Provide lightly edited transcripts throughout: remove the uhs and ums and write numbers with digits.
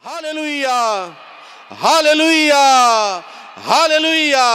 Hallelujah, hallelujah, hallelujah.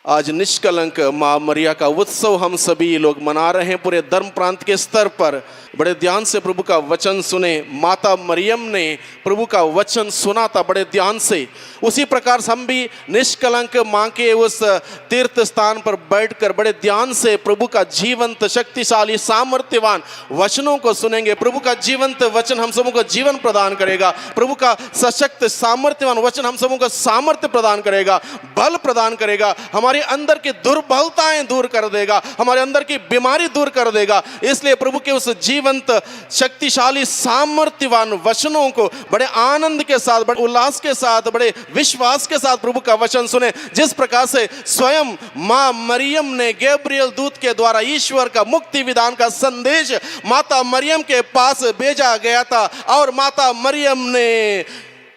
आज निष्कलंक मां मरिया का उत्सव हम सभी लोग मना रहे हैं पूरे धर्म प्रांत के स्तर पर। बड़े ध्यान से प्रभु का वचन सुने। माता मरियम ने प्रभु का वचन सुना था बड़े ध्यान से। उसी प्रकार से हम भी निष्कलंक मां के उस तीर्थ स्थान पर बैठकर बड़े ध्यान से प्रभु का जीवंत, शक्तिशाली, सामर्थ्यवान वचनों को सुनेंगे। प्रभु का जीवंत वचन हम सबों को जीवन प्रदान करेगा। प्रभु का सशक्त, सामर्थ्यवान वचन हम सबों को सामर्थ्य प्रदान करेगा, बल प्रदान करेगा, हमारे अंदर की दुर्बलताएं दूर कर देगा, हमारे अंदर की बीमारी दूर कर देगा। इसलिए प्रभु के उस जीवंत, शक्तिशाली, सामर्थ्यवान वचनों को बड़े आनंद के साथ, बड़े उल्लास के साथ, बड़े विश्वास के साथ प्रभु का वचन सुने। जिस प्रकार से स्वयं मां मरियम ने गैब्रियल दूत के द्वारा ईश्वर का मुक्ति विधान का संदेश माता मरियम के पास भेजा गया था और माता मरियम ने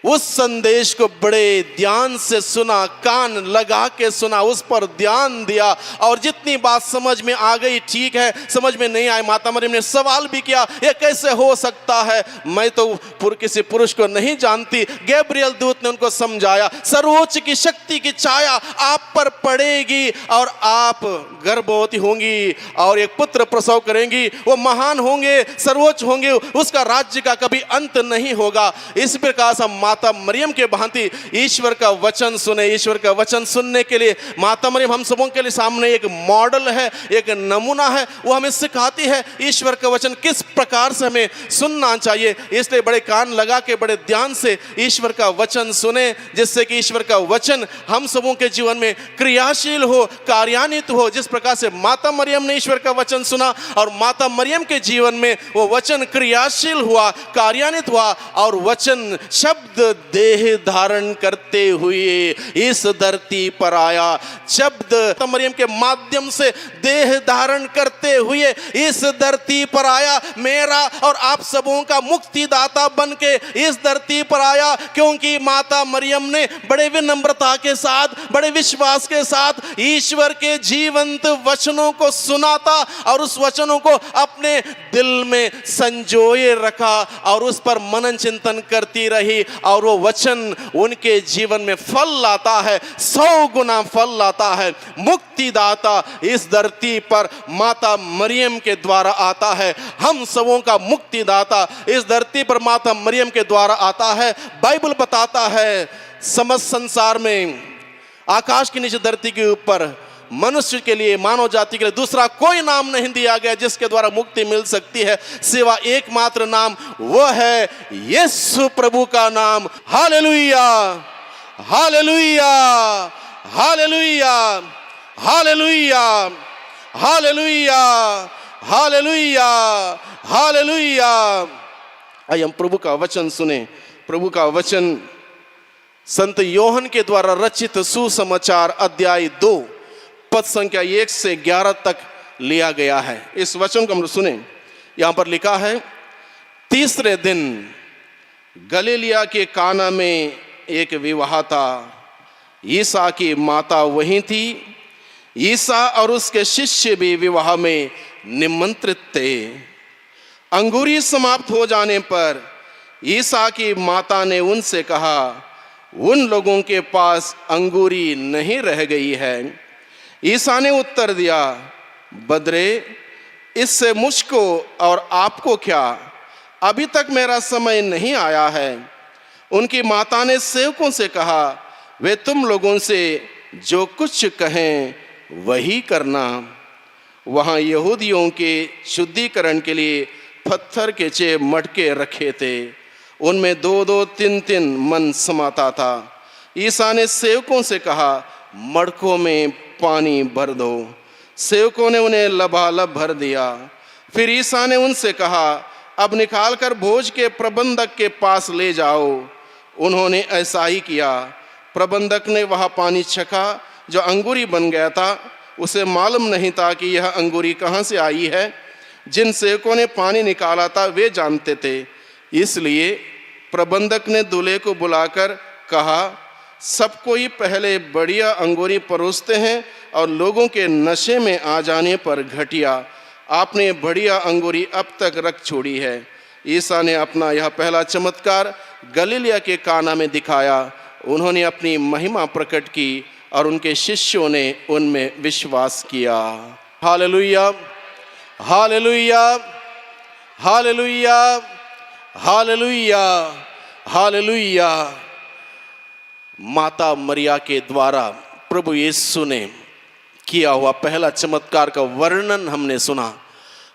उस संदेश को बड़े ध्यान से सुना, कान लगा के सुना, उस पर ध्यान दिया और जितनी बात समझ में आ गई ठीक है, समझ में नहीं आई माता मरियम ने सवाल भी किया, ये कैसे हो सकता है, मैं तो किसी पुरुष को नहीं जानती। गैब्रियल दूत ने उनको समझाया, सर्वोच्च की शक्ति की छाया आप पर पड़ेगी और आप गर्भवती होंगी और एक पुत्र प्रसव करेंगी। वो महान होंगे, सर्वोच्च होंगे, उसका राज्य का कभी अंत नहीं होगा। इस प्रकार से माता मरियम के भांति ईश्वर का वचन सुने। ईश्वर का वचन सुनने के लिए माता मरियम हम सबों के लिए सामने एक मॉडल है, एक नमूना है। वो हमें सिखाती है ईश्वर का वचन किस प्रकार से हमें सुनना चाहिए। इसलिए बड़े कान लगा के बड़े ध्यान से ईश्वर का वचन सुने, जिससे कि ईश्वर का वचन हम सबों के जीवन में क्रियाशील हो, कार्यान्वित हो। जिस प्रकार से माता मरियम ने ईश्वर का वचन सुना और माता मरियम के जीवन में वो वचन क्रियाशील हुआ, कार्यान्वित हुआ और वचन शब्द देह धारण करते हुए इस धरती पर आया। शब्द मरियम के माध्यम से देह धारण करते हुए इस धरती पर आया। मेरा और आप सबों का मुक्तिदाता बनके इस धरती पर आया, क्योंकि माता मरियम ने बड़े विनम्रता के साथ, बड़े विश्वास के साथ ईश्वर के जीवंत वचनों को सुना था और उस वचनों को अपने दिल में संजोए रखा और उस पर मनन चिंतन करती रही और वो वचन उनके जीवन में फल लाता है, 100 गुना फल लाता है। मुक्तिदाता इस धरती पर माता मरियम के द्वारा आता है। हम सबों का मुक्तिदाता इस धरती पर माता मरियम के द्वारा आता है। बाइबल बताता है समस्त संसार में, आकाश के नीचे, धरती के ऊपर मनुष्य के लिए, मानव जाति के लिए दूसरा कोई नाम नहीं दिया गया जिसके द्वारा मुक्ति मिल सकती है, सिवा एकमात्र नाम, वो है यीशु प्रभु का नाम। Hallelujah, hallelujah, hallelujah, hallelujah, hallelujah, hallelujah, hallelujah. आइए हम प्रभु का वचन सुने। प्रभु का वचन संत योहन के द्वारा रचित सुसमाचार अध्याय 2 पद संख्या 1 से 11 तक लिया गया है। इस वचन को हम सुने। यहां पर लिखा है, तीसरे दिन गलीलिया के काना में एक विवाह था। ईसा की माता वहीं थी। ईसा और उसके शिष्य भी विवाह में निमंत्रित थे। अंगूरी समाप्त हो जाने पर ईसा की माता ने उनसे कहा, उन लोगों के पास अंगूरी नहीं रह गई है। ईसा ने उत्तर दिया, बदरे, इससे मुझको और आपको क्या, अभी तक मेरा समय नहीं आया है। उनकी माता ने सेवकों से कहा, वे तुम लोगों से जो कुछ कहें वही करना। वहाँ यहूदियों के शुद्धिकरण के लिए पत्थर के 6 मटके रखे थे, उनमें 2-2, 3-3 मन समाता था। ईसा ने सेवकों से कहा, मटकों में पानी भर दो। सेवकों ने उन्हें लबालब भर दिया। फिर ईसा ने उनसे कहा, अब निकालकर भोज के प्रबंधक के पास ले जाओ। उन्होंने ऐसा ही किया। प्रबंधक ने वह पानी छका जो अंगूरी बन गया था। उसे मालूम नहीं था कि यह अंगूरी कहाँ से आई है। जिन सेवकों ने पानी निकाला था वे जानते थे, इसलिए प्रबंधक ने दूल्हे को बुलाकर कहा, सब कोई पहले बढ़िया अंगूरी परोसते हैं और लोगों के नशे में आ जाने पर घटिया। आपने बढ़िया अंगूरी अब तक रख छोड़ी है। ईसा ने अपना यह पहला चमत्कार गलीलिया के काना में दिखाया। उन्होंने अपनी महिमा प्रकट की और उनके शिष्यों ने उनमें विश्वास किया। Hallelujah, hallelujah, hallelujah, hallelujah, hallelujah. माता मरिया के द्वारा प्रभु यीशु ने किया हुआ पहला चमत्कार का वर्णन हमने सुना।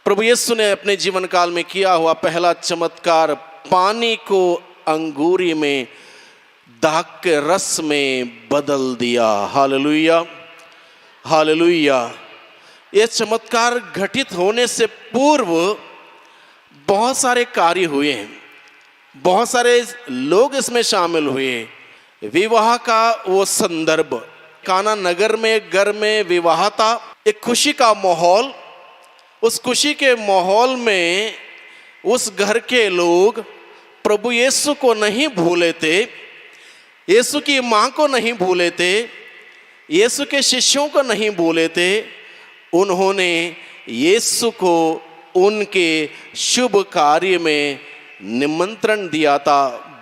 प्रभु यीशु ने अपने जीवन काल में किया हुआ पहला चमत्कार पानी को अंगूरी में दाग के रस में बदल दिया। Hallelujah, hallelujah. ये चमत्कार घटित होने से पूर्व बहुत सारे कार्य हुए हैं, बहुत सारे लोग इसमें शामिल हुए। विवाह का वो संदर्भ, काना नगर में घर में विवाह था, एक खुशी का माहौल। उस खुशी के माहौल में उस घर के लोग प्रभु यीशु को नहीं भूले थे, यीशु की माँ को नहीं भूले थे, यीशु के शिष्यों को नहीं भूले थे। उन्होंने यीशु को उनके शुभ कार्य में निमंत्रण दिया था,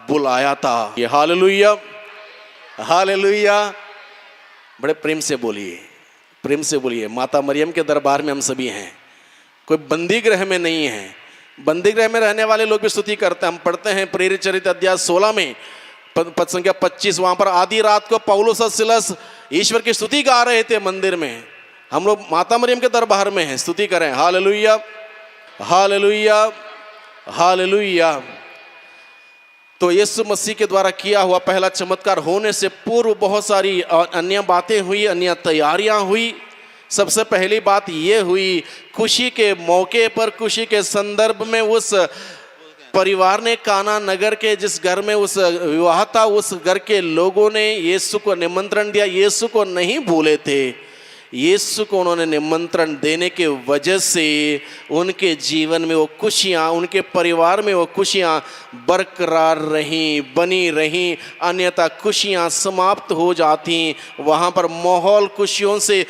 बुलाया था। ये हालेलुया, हालेलुया। बड़े प्रेम से बोलिए, प्रेम से बोलिए। माता मरियम के दरबार में हम सभी हैं, कोई बंदी गृह में नहीं है। बंदी गृह में रहने वाले लोग भी स्तुति करते हैं। हम पढ़ते हैं प्रेरित चरित्र अध्याय 16 में पद संख्या 25, वहां पर आधी रात को पौलुस और सिलस ईश्वर की स्तुति गा रहे थे मंदिर में। हम लोग माता मरियम के दरबार में हैं, स्तुति करें। Hallelujah, hallelujah, hallelujah. तो यीशु मसीह के द्वारा किया हुआ पहला चमत्कार होने से पूर्व बहुत सारी अन्य बातें हुई, अन्य तैयारियां हुई। सबसे पहली बात ये हुई, खुशी के मौके पर, खुशी के संदर्भ में उस परिवार ने, काना नगर के जिस घर में उस विवाह था, उस घर के लोगों ने यीशु को निमंत्रण दिया। यीशु को नहीं भूले थे, यीशु को उन्होंने निमंत्रण देने के वजह से उनके जीवन में वो खुशियाँ, उनके परिवार में वो खुशियाँ बरकरार रहीं, बनी रहीं। अन्यथा खुशियाँ समाप्त हो जाती, वहाँ पर माहौल खुशियों से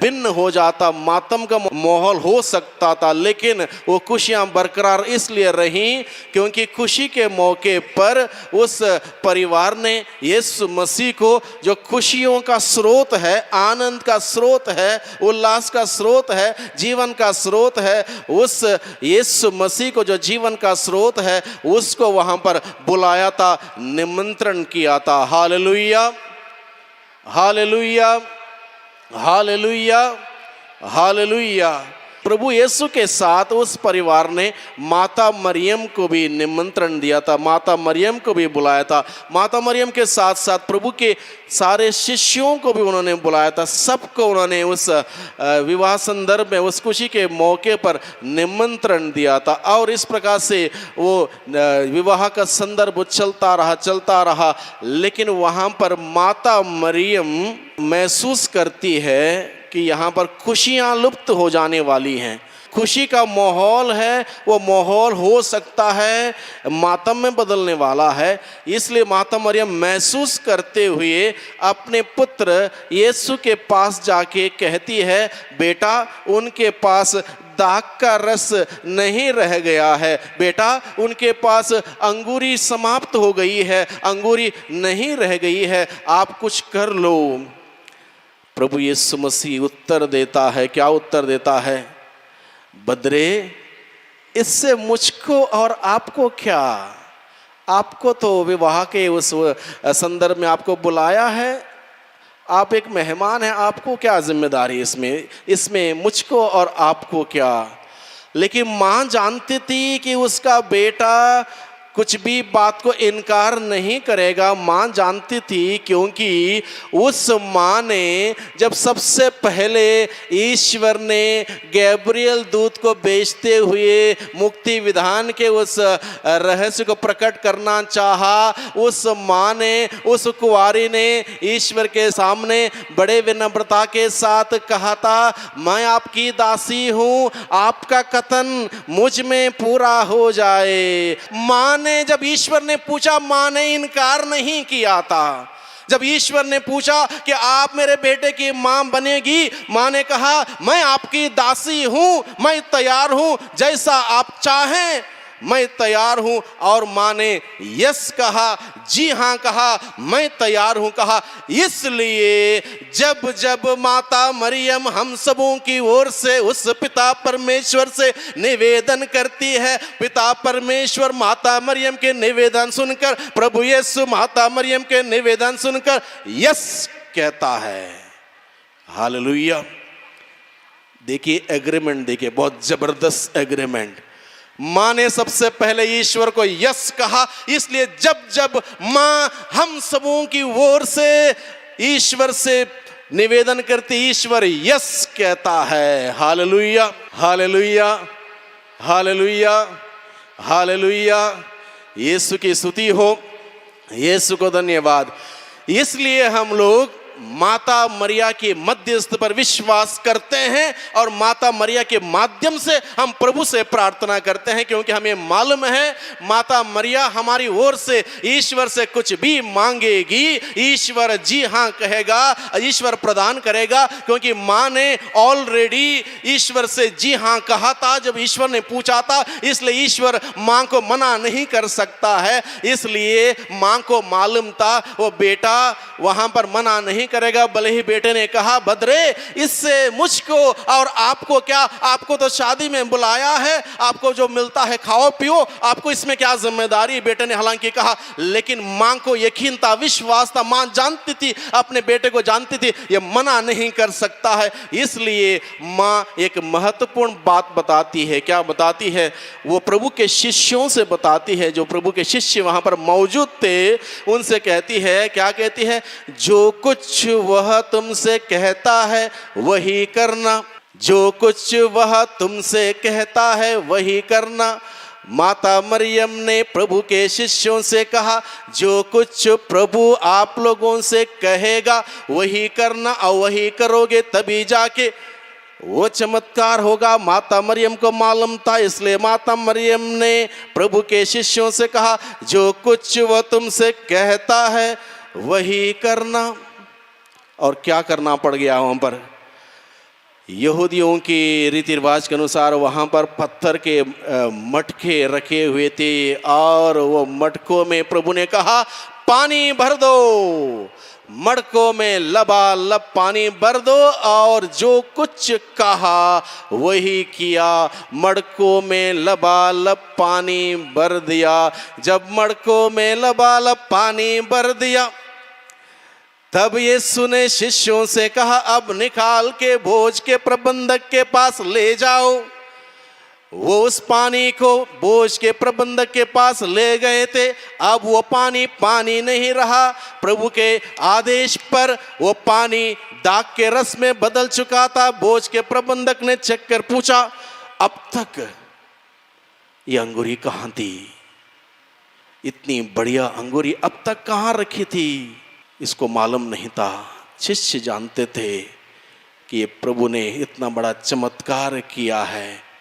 भिन्न हो जाता, मातम का माहौल हो सकता था। लेकिन वो खुशियाँ बरकरार इसलिए रहीं क्योंकि खुशी के मौके पर उस परिवार ने यीशु मसीह को, जो खुशियों का स्रोत है, आनंद का स्रोत है, उल्लास का स्रोत है, जीवन का स्रोत है, उस यीशु मसीह को जो जीवन का स्रोत है, उसको वहां पर बुलाया था, निमंत्रण किया था। Hallelujah, hallelujah, hallelujah, hallelujah. प्रभु यीशु के साथ उस परिवार ने माता मरियम को भी निमंत्रण दिया था, माता मरियम को भी बुलाया था। माता मरियम के साथ साथ प्रभु के सारे शिष्यों को भी उन्होंने बुलाया था। सबको उन्होंने उस विवाह संदर्भ में, उस खुशी के मौके पर निमंत्रण दिया था। और इस प्रकार से वो विवाह का संदर्भ चलता रहा। लेकिन वहाँ पर माता मरियम महसूस करती है कि यहाँ पर खुशियाँ लुप्त हो जाने वाली हैं। खुशी का माहौल है, वो माहौल हो सकता है मातम में बदलने वाला है। इसलिए माता मरियम महसूस करते हुए अपने पुत्र यीशु के पास जाके कहती है, बेटा उनके पास दाग का रस नहीं रह गया है, बेटा उनके पास अंगूरी समाप्त हो गई है, अंगूरी नहीं रह गई है, आप कुछ कर लो। प्रभु यीशु मसीह उत्तर देता है, क्या उत्तर देता है? बदरे, इससे मुझको और आपको क्या? आपको तो विवाह के उस संदर्भ में आपको बुलाया है, आप एक मेहमान हैं, आपको क्या जिम्मेदारी इसमें मुझको और आपको क्या? लेकिन माँ जानती थी कि उसका बेटा कुछ भी बात को इनकार नहीं करेगा। माँ जानती थी, क्योंकि उस माँ ने जब सबसे पहले ईश्वर ने गैब्रियल दूत को भेजते हुए मुक्ति विधान के उस रहस्य को प्रकट करना चाहा, उस माँ ने, उस कुंवारी ने ईश्वर के सामने बड़े विनम्रता के साथ कहा था, मैं आपकी दासी हूँ, आपका कथन मुझ में पूरा हो जाए। माँ ने, जब ईश्वर ने पूछा, माँ ने इनकार नहीं किया था। जब ईश्वर ने पूछा कि आप मेरे बेटे की माँ बनेगी, माँ ने कहा, मैं आपकी दासी हूं, मैं तैयार हूं, जैसा आप चाहें मैं तैयार हूं, और माँ ने यस कहा, जी हाँ कहा, मैं तैयार हूं कहा। इसलिए जब जब माता मरियम हम सबों की ओर से उस पिता परमेश्वर से निवेदन करती है, पिता परमेश्वर माता मरियम के निवेदन सुनकर, प्रभु यीशु माता मरियम के निवेदन सुनकर यस कहता है। हालेलुया। देखिए एग्रीमेंट, देखिए बहुत जबरदस्त एग्रीमेंट। मां ने सबसे पहले ईश्वर को यस कहा, इसलिए जब जब मां हम सबों की ओर से ईश्वर से निवेदन करती, ईश्वर यस कहता है। Hallelujah, hallelujah, hallelujah, hallelujah. Yeshu की स्तुति हो, यीशु को धन्यवाद। इसलिए हम लोग माता मरिया के मध्यस्थ पर विश्वास करते हैं और माता मरिया के माध्यम से हम प्रभु से प्रार्थना करते हैं, क्योंकि हमें मालूम है माता मरिया हमारी ओर से ईश्वर से कुछ भी मांगेगी, ईश्वर जी हाँ कहेगा, ईश्वर प्रदान करेगा, क्योंकि माँ ने ऑलरेडी ईश्वर से जी हाँ कहा था जब ईश्वर ने पूछा था। इसलिए ईश्वर माँ को मना नहीं कर सकता है, इसलिए माँ को मालूम था वो बेटा वहां पर मना नहीं करेगा। भले ही बेटे ने कहा बदरे इससे मुझको और आपको क्या, आपको तो शादी में बुलाया है, आपको जो मिलता है खाओ पियो, आपको इसमें क्या जिम्मेदारी। बेटे ने हालांकि कहा, लेकिन मां को यकीन था, विश्वास था, मां जानती थी, अपने बेटे को जानती थी ये मना नहीं कर सकता है। इसलिए मां एक महत्वपूर्ण बात बताती है। क्या बताती है? वो प्रभु के शिष्यों से बताती है, जो प्रभु के शिष्य वहां पर मौजूद थे उनसे कहती है, क्या कहती है? जो कुछ वह तुमसे कहता है वही करना, जो कुछ वह तुमसे कहता है वही करना। माता मरियम ने प्रभु के शिष्यों से कहा, जो कुछ प्रभु आप लोगों से कहेगा वही करना, और वही करोगे तभी जाके वो चमत्कार होगा। माता मरियम को मालूम था, इसलिए माता मरियम ने प्रभु के शिष्यों से कहा, जो कुछ वह तुमसे कहता है वही करना। और क्या करना पड़ गया वहां पर? यहूदियों की रीति रिवाज के अनुसार वहां पर पत्थर के मटके रखे हुए थे, और वो मटकों में प्रभु ने कहा पानी भर दो, मटकों में लबालब पानी भर दो, और जो कुछ कहा वही किया। मटकों में लबालब पानी भर दिया। जब मटकों में लबालब पानी भर दिया, तब यीशु ने शिष्यों से कहा, अब निकाल के भोज के प्रबंधक के पास ले जाओ। वो उस पानी को भोज के प्रबंधक के पास ले गए थे। अब वो पानी पानी नहीं रहा, प्रभु के आदेश पर वो पानी दाख के रस में बदल चुका था। भोज के प्रबंधक ने चेक कर पूछा, अब तक ये अंगूरी कहाँ थी? इतनी बढ़िया अंगूरी अब तक कहाँ रखी थी? इसको मालूम नहीं था। शिष्य जानते थे कि ये प्रभु ने इतना बड़ा चमत्कार किया है।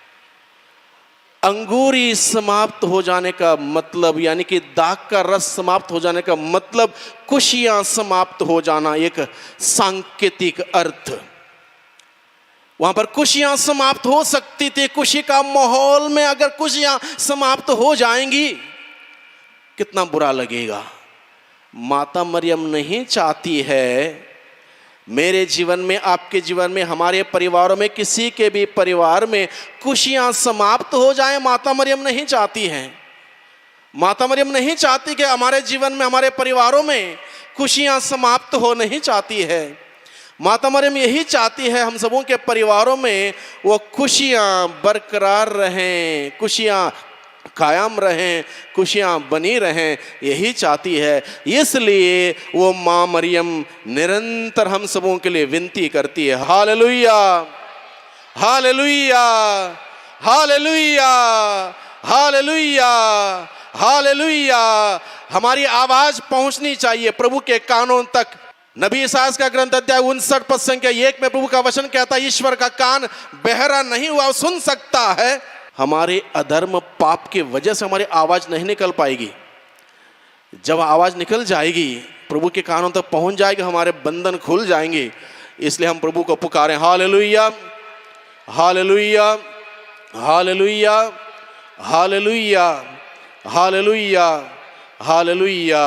अंगूरी समाप्त हो जाने का मतलब, यानी कि दाख का रस समाप्त हो जाने का मतलब खुशियां समाप्त हो जाना, एक सांकेतिक अर्थ। वहां पर खुशियां समाप्त हो सकती थी। खुशी का माहौल में अगर खुशियां समाप्त हो जाएंगी कितना बुरा लगेगा। माता मरियम नहीं चाहती है मेरे जीवन में, आपके जीवन में, हमारे परिवारों में, किसी के भी परिवार में खुशियां समाप्त हो जाएं। माता मरियम नहीं चाहती हैं। माता मरियम नहीं चाहती कि हमारे जीवन में, हमारे परिवारों में खुशियां समाप्त हो, नहीं चाहती है। माता मरियम यही चाहती है हम सबों के परिवारों में वो खुशियां बरकरार रहें, खुशियां कायम रहें, खुशियां बनी रहें, यही चाहती है। इसलिए वो माँ मरियम निरंतर हम सबों के लिए विनती करती है। Hallelujah, hallelujah, hallelujah, hallelujah, hallelujah. हमारी आवाज पहुंचनी चाहिए प्रभु के कानों तक। नबी इसायाह का ग्रंथ अध्याय 59 पद संख्या 1 में प्रभु का वचन कहता है, ईश्वर का कान बहरा नहीं हुआ, सुन सकता है। हमारे अधर्म पाप के वजह से हमारी आवाज नहीं निकल पाएगी। जब आवाज निकल जाएगी, प्रभु के कानों तक पहुंच जाएगी, हमारे बंधन खुल जाएंगे। इसलिए हम प्रभु को पुकारें। Hallelujah, hallelujah, hallelujah, hallelujah, hallelujah, hallelujah.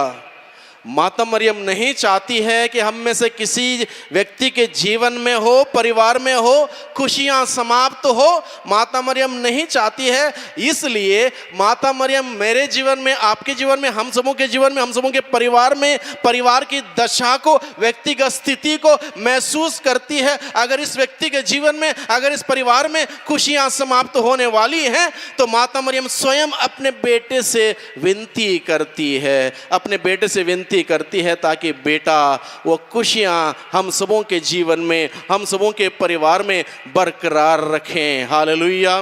माता मरियम नहीं चाहती है कि हम में से किसी व्यक्ति के जीवन में हो, परिवार में हो, खुशियां समाप्त हो। माता मरियम नहीं चाहती है। इसलिए माता मरियम मेरे जीवन में, आपके जीवन में, हम सबों के जीवन में, हम सबों के परिवार में, परिवार की दशा को, व्यक्तिगत स्थिति को महसूस करती है। अगर इस व्यक्ति के जीवन में, अगर इस परिवार में खुशियां समाप्त होने वाली हैं, तो माता मरियम स्वयं अपने बेटे से विनती करती है, अपने बेटे से विनती करती है ताकि बेटा वो खुशियां हम सबों के जीवन में, हम सबों के परिवार में बरकरार रखें। Hallelujah,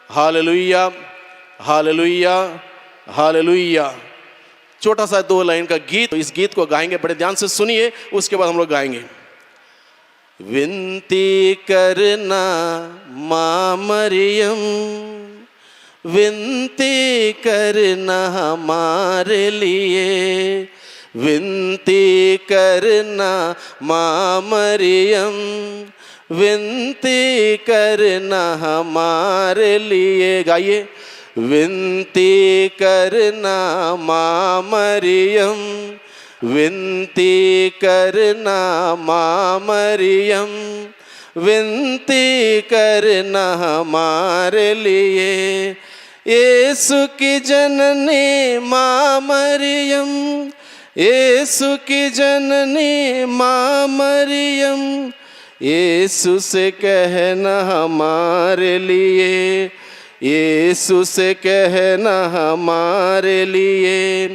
hallelujah, hallelujah, hallelujah. छोटा सा 2 लाइन का गीत, इस गीत को गाएंगे, बड़े ध्यान से सुनिए, उसके बाद हम लोग गाएंगे। विनती करना मां मरियम, विनती करना हमारे लिए, विनती करना मां मरियम, विनती करना हमारे लिए। गाइए। विनती करना मां मरियम, विनती करना मां मरियम, विनती करना हमारे लिए। यीशु की जननी मां मरियम, यीशु की जननी मां मरियम, यीशु से कहना हमारे लिए, यीशु से कहना हमारे लिए।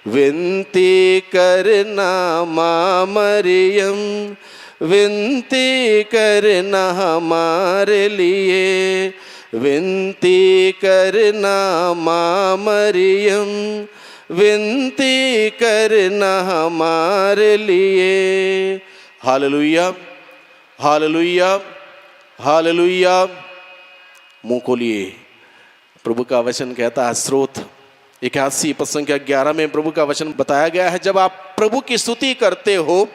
विनती करना मां मरियम, विनती करना हमारे लिए, विनती करना मां मरियम, विनती करना हमारे लिए। Hallelujah, hallelujah, hallelujah. मुंह खोलिए। प्रभु का वचन कहता है, स्रोत 81 पद संख्या 11 में प्रभु का वचन बताया गया है, जब आप प्रभु की स्तुति करते हो,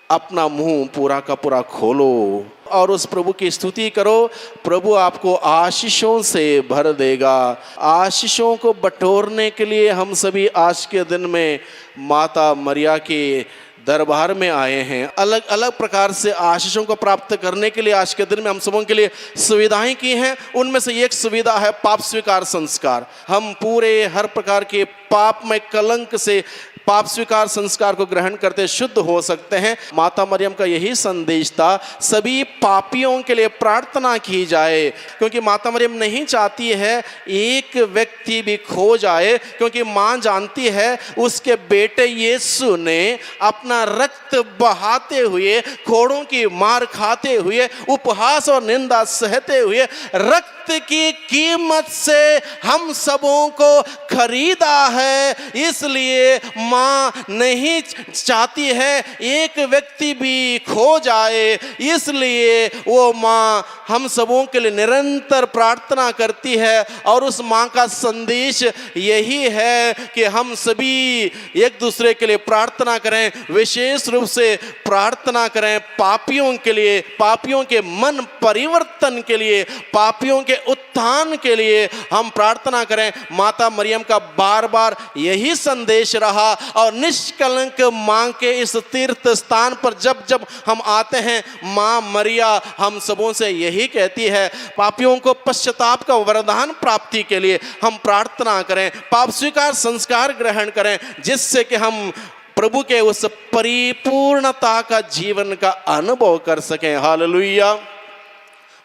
अपना मुंह पूरा का पूरा खोलो और उस प्रभु की स्तुति करो। प्रभु आपको आशीषों से भर देगा। आशीषों को बटोरने के लिए हम सभी आज के दिन में माता मरिया के दरबार में आए हैं। अलग अलग प्रकार से आशीषों को प्राप्त करने के लिए आज के दिन में हम सबों के लिए सुविधाएं की हैं। उनमें से एक सुविधा है पाप स्वीकार संस्कार। हम पूरे हर प्रकार के पाप में कलंक से पाप स्वीकार संस्कार को ग्रहण करते शुद्ध हो सकते हैं। माता मरियम का यही संदेश था, सभी पापियों के लिए प्रार्थना की जाए, क्योंकि माता मरियम नहीं चाहती है एक व्यक्ति भी खो जाए, क्योंकि माँ जानती है उसके बेटे यीशु ने अपना रक्त बहाते हुए, घोड़ों की मार खाते हुए, उपहास और निंदा सहते हुए, रक्त की कीमत से हम सबों को खरीदा है। इसलिए माँ नहीं चाहती है एक व्यक्ति भी खो जाए, इसलिए वो माँ हम सबों के लिए निरंतर प्रार्थना करती है। और उस माँ का संदेश यही है कि हम सभी एक दूसरे के लिए प्रार्थना करें, विशेष रूप से प्रार्थना करें पापियों के लिए, पापियों के मन परिवर्तन के लिए, पापियों के उत्थान के लिए हम प्रार्थना करें। माता मरियम का बार बार यही संदेश रहा और निष्कलंक मां के इस तीर्थ स्थान पर जब जब हम आते हैं, मां मरिया हम सबों से यही कहती है, पापियों को पश्चाताप का वरदान प्राप्ति के लिए हम प्रार्थना करें, पाप स्वीकार संस्कार ग्रहण करें, जिससे कि हम प्रभु के उस परिपूर्णता का जीवन का अनुभव कर सकें। Hallelujah,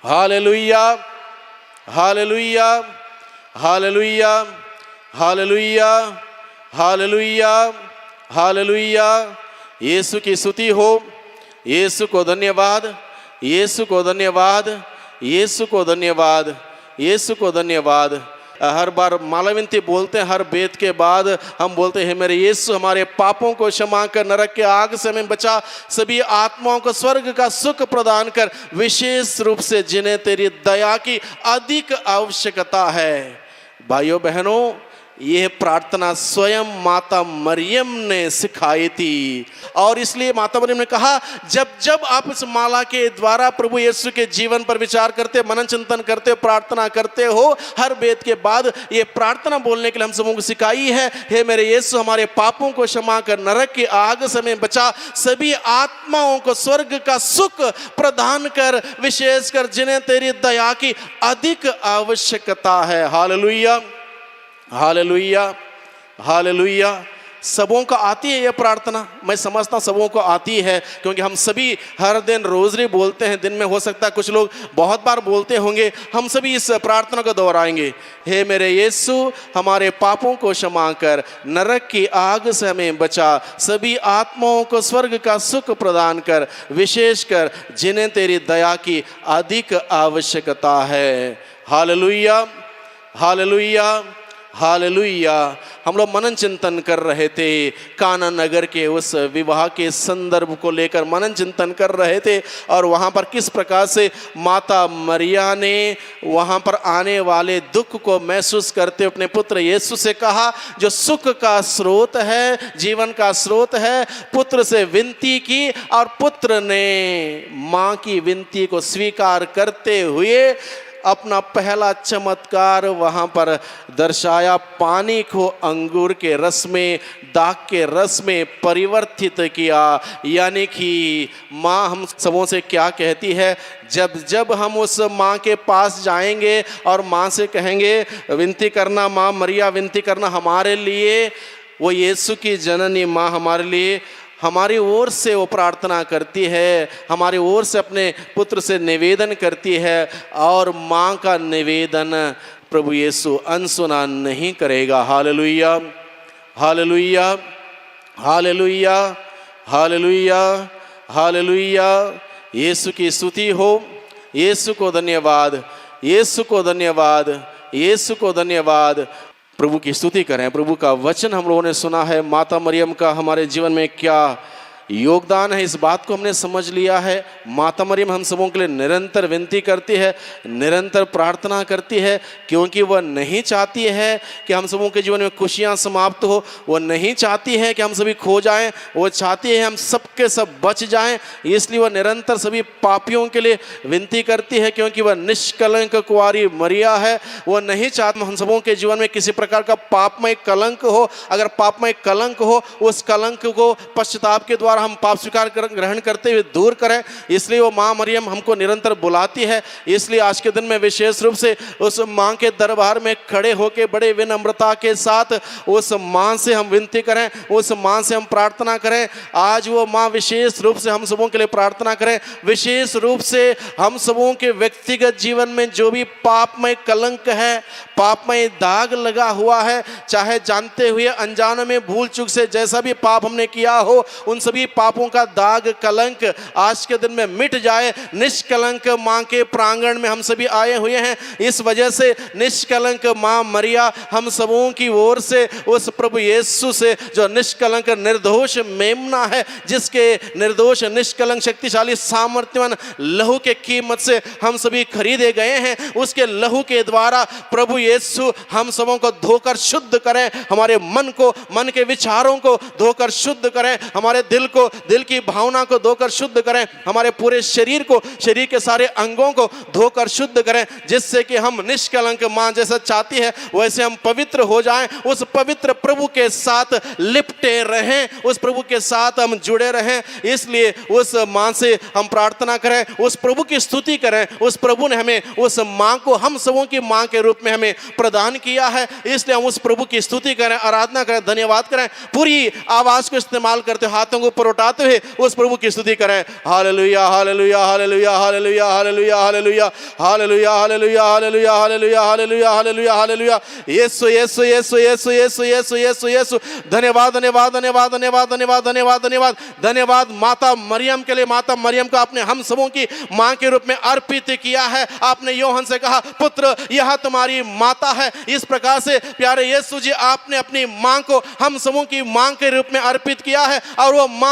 hallelujah, hallelujah, hallelujah, hallelujah, hallelujah, hallelujah. Yeshu की स्तुति हो। यीशु को धन्यवाद, यीशु को धन्यवाद, यीशु को धन्यवाद, यीशु को धन्यवाद। हर बार मालाविनती बोलते हैं, हर बेद के बाद हम बोलते हैं, मेरे यीशु हमारे पापों को क्षमा कर, नरक के आग से हमें बचा, सभी आत्माओं को स्वर्ग का सुख प्रदान कर, विशेष रूप से जिन्हें तेरी दया की अधिक आवश्यकता है। भाइयों बहनों, यह प्रार्थना स्वयं माता मरियम ने सिखाई थी। और इसलिए माता मरियम ने कहा, जब जब आप इस माला के द्वारा प्रभु यीशु के जीवन पर विचार करते, मनन चिंतन करते, प्रार्थना करते हो, हर वेद के बाद ये प्रार्थना बोलने के लिए हम सबों को सिखाई है। हे मेरे यीशु, हमारे पापों को क्षमा कर, नरक की आग से हमें बचा, सभी आत्माओं को स्वर्ग का सुख प्रदान कर, विशेषकर जिन्हें तेरी दया की अधिक आवश्यकता है। Hallelujah, hallelujah, hallelujah. सबों को आती है यह प्रार्थना, मैं समझता हूँ सबों को आती है, क्योंकि हम सभी हर दिन रोज़री बोलते हैं। दिन में हो सकता है कुछ लोग बहुत बार बोलते होंगे। हम सभी इस प्रार्थना को दोहराएंगे। हे मेरे यीशु, हमारे पापों को क्षमा कर, नरक की आग से हमें बचा, सभी आत्माओं को स्वर्ग का सुख प्रदान कर, विशेषकर जिन्हें तेरी दया की अधिक आवश्यकता है। Hallelujah, hallelujah, hallelujah. हम लोग मनन चिंतन कर रहे थे, काना नगर के उस विवाह के संदर्भ को लेकर मनन चिंतन कर रहे थे, और वहाँ पर किस प्रकार से माता मरिया ने वहाँ पर आने वाले दुख को महसूस करते अपने पुत्र यीशु से कहा, जो सुख का स्रोत है, जीवन का स्रोत है, पुत्र से विनती की, और पुत्र ने माँ की विनती को स्वीकार करते हुए अपना पहला चमत्कार वहाँ पर दर्शाया। पानी को अंगूर के रस में, दाख के रस में परिवर्तित किया। यानी कि माँ हम सबों से क्या कहती है, जब जब हम उस माँ के पास जाएंगे और माँ से कहेंगे विनती करना, माँ मरिया विनती करना हमारे लिए, वो यीशु की जननी माँ हमारे लिए हमारी ओर से वो प्रार्थना करती है, हमारी ओर से अपने पुत्र से निवेदन करती है, और माँ का निवेदन प्रभु यीशु अनसुना नहीं करेगा। Hallelujah, hallelujah, hallelujah, hallelujah, hallelujah. Yeshu की स्तुति हो, यीशु को धन्यवाद, यीशु को धन्यवाद, यीशु को धन्यवाद। प्रभु की स्तुति करें। प्रभु का वचन हम लोगों ने सुना है, माता मरियम का हमारे जीवन में क्या योगदान है, इस बात को हमने समझ लिया है। माता मरियम हम सबों के लिए निरंतर विनती करती है, निरंतर प्रार्थना करती है, क्योंकि वह नहीं चाहती है कि हम सबों के जीवन में खुशियां समाप्त हो। वह नहीं चाहती है कि हम सभी खो जाएं, वो चाहती है हम सबके सब बच जाएं। इसलिए वह निरंतर सभी पापियों के लिए विनती करती है, क्योंकि वह निष्कलंक कुंवारी मरिया है। वह नहीं चाहती हम सबों के जीवन में किसी प्रकार का पापमय कलंक हो। अगर पापमय कलंक हो, उस कलंक को पश्चाताप के द्वारा हम पाप स्वीकार ग्रहण करते हुए दूर करें। इसलिए वो माँ मरियम हमको निरंतर बुलाती है। इसलिए आज के दिन में विशेष रूप से उस माँ के दरबार में खड़े होकर बड़े विनम्रता के साथ उस माँ से हम विनती करें, उस माँ से हम प्रार्थना करें। आज वो माँ विशेष रूप से हम सबों के लिए प्रार्थना करें। विशेष रूप से हम सबों के व्यक्तिगत जीवन में जो भी पापमय कलंक है, पापमय दाग लगा हुआ है, चाहे जानते हुए अनजाने में भूल चूक से जैसा भी पाप हमने किया हो, उन सभी पापों का दाग कलंक आज के दिन में मिट जाए। निष्कलंक माँ के प्रांगण में हम सभी आए हुए हैं। इस वजह से निष्कलंक माँ मरिया हम सबों की ओर से उस प्रभु यीशु से, जो निष्कलंक निर्दोष मेमना है, जिसके निर्दोष निष्कलंक शक्तिशाली सामर्थ्यवान लहू के कीमत से हम सभी खरीदे गए हैं, उसके लहू के द्वारा प्रभु यीशु हम सबों को धोकर शुद्ध करें। हमारे मन को, मन के विचारों को धोकर शुद्ध करें, हमारे दिल को, दिल की भावना को धोकर शुद्ध करें, हमारे पूरे शरीर को, शरीर के सारे अंगों को धोकर शुद्ध करें, जिससे कि हम निष्कलंक माँ जैसा चाहती है वैसे हम पवित्र हो जाएं। उस पवित्र प्रभु के साथ लिपटे रहें, उस प्रभु के साथ हम जुड़े रहें। इसलिए उस माँ से हम प्रार्थना करें, उस प्रभु की स्तुति करें। उस प्रभु ने हमें, उस माँ को हम सबों की माँ के रूप में हमें प्रदान किया है। इसलिए हम उस प्रभु की स्तुति करें, आराधना करें, धन्यवाद करें। पूरी आवाज को इस्तेमाल करते, हाथों को ऊपर उठाते हुए उस प्रभु की स्तुति करें। Hallelujah, hallelujah, hallelujah, hallelujah, hallelujah, hallelujah, hallelujah, hallelujah, hallelujah, hallelujah, hallelujah, hallelujah, hallelujah. Yeshu, Yeshu, Yeshu, Yeshu, Yeshu, Yeshu, Yeshu, Yeshu. धन्यवाद, धन्यवाद, धन्यवाद, धन्यवाद, धन्यवाद, धन्यवाद, धन्यवाद, धन्यवाद। माता मरियम के लिए, माता मरियम को आपने हम सबों की माँ के रूप में अर्पित किया है। आपने यूहन्ना से कहा, पुत्र यह तुम्हारी माता है। इस प्रकार से प्यारे यीशु जी, आपने अपनी माँ को हम सबों की माँ के रूप में अर्पित किया है, और वो माँ